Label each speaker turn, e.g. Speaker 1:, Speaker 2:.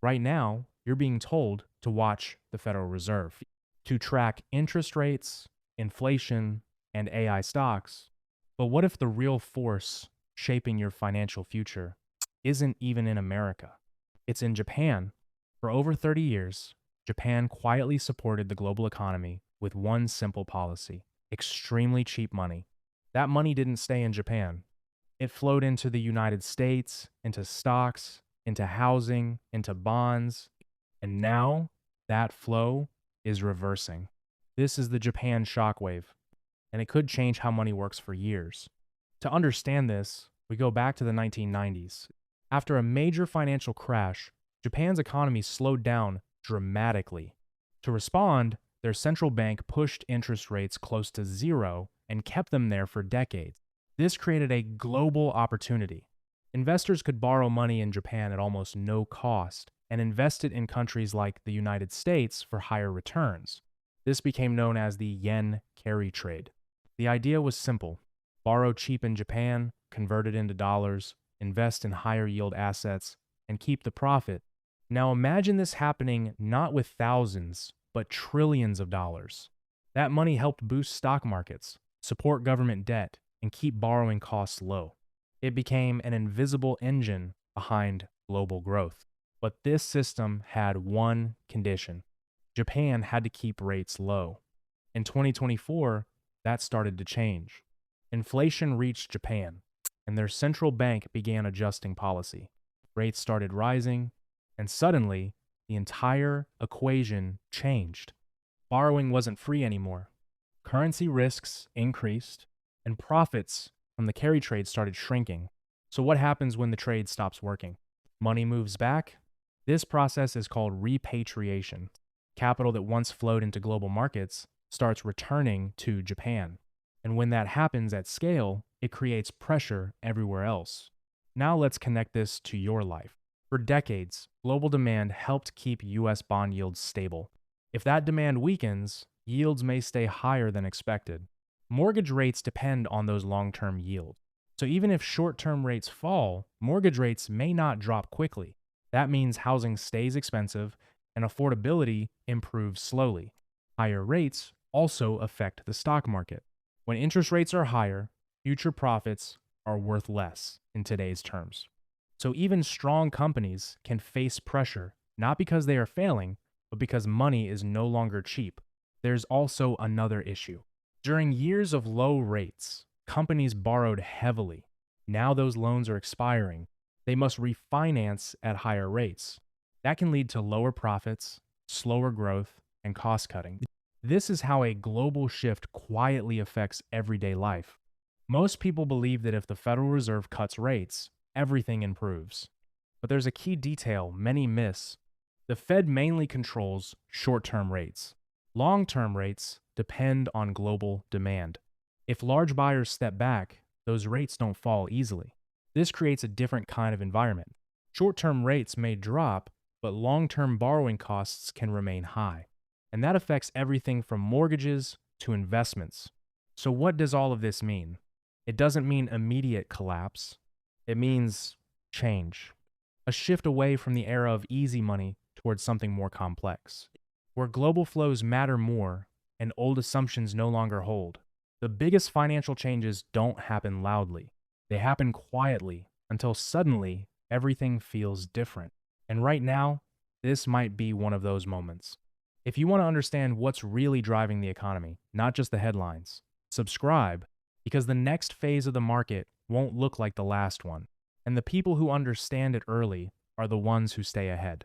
Speaker 1: Right now, you're being told to watch the Federal Reserve, to track interest rates, inflation, and AI stocks. But what if the real force shaping your financial future isn't even in America? It's in Japan. For over 30 years, Japan quietly supported the global economy with one simple policy: extremely cheap money. That money didn't stay in Japan. It flowed into the United States, into stocks, into housing, into bonds, and now that flow is reversing. This is the Japan shockwave, and it could change how money works for years. To understand this, we go back to the 1990s. After a major financial crash, Japan's economy slowed down dramatically. To respond, their central bank pushed interest rates close to zero and kept them there for decades. This created a global opportunity. Investors could borrow money in Japan at almost no cost and invest it in countries like the United States for higher returns. This became known as the yen carry trade. The idea was simple: borrow cheap in Japan, convert it into dollars, invest in higher yield assets, and keep the profit. Now imagine this happening not with thousands, but trillions of dollars. That money helped boost stock markets, support government debt, and keep borrowing costs low. It became an invisible engine behind global growth. But this system had one condition: Japan had to keep rates low. In 2024, that started to change. Inflation reached Japan, and their central bank began adjusting policy. Rates started rising, and suddenly, the entire equation changed. Borrowing wasn't free anymore. Currency risks increased, and profits from the carry trade started shrinking. So, what happens when the trade stops working? Money moves back. This process is called repatriation. Capital that once flowed into global markets starts returning to Japan. And when that happens at scale, it creates pressure everywhere else. Now let's connect this to your life. For decades, global demand helped keep US bond yields stable. If that demand weakens, yields may stay higher than expected. Mortgage rates depend on those long-term yields. So even if short-term rates fall, mortgage rates may not drop quickly. That means housing stays expensive and affordability improves slowly. Higher rates also affect the stock market. When interest rates are higher, future profits are worth less in today's terms. So even strong companies can face pressure, not because they are failing, but because money is no longer cheap. There's also another issue. During years of low rates, companies borrowed heavily. Now those loans are expiring. They must refinance at higher rates. That can lead to lower profits, slower growth, and cost cutting. This is how a global shift quietly affects everyday life. Most people believe that if the Federal Reserve cuts rates, everything improves. But there's a key detail many miss. The Fed mainly controls short-term rates. Long-term rates depend on global demand. If large buyers step back, those rates don't fall easily. This creates a different kind of environment. Short-term rates may drop, but long-term borrowing costs can remain high. And that affects everything from mortgages to investments. So what does all of this mean? It doesn't mean immediate collapse. It means change. A shift away from the era of easy money towards something more complex, where global flows matter more and old assumptions no longer hold. The biggest financial changes don't happen loudly. They happen quietly until suddenly everything feels different. And right now, this might be one of those moments. If you want to understand what's really driving the economy, not just the headlines, subscribe, because the next phase of the market won't look like the last one. And the people who understand it early are the ones who stay ahead.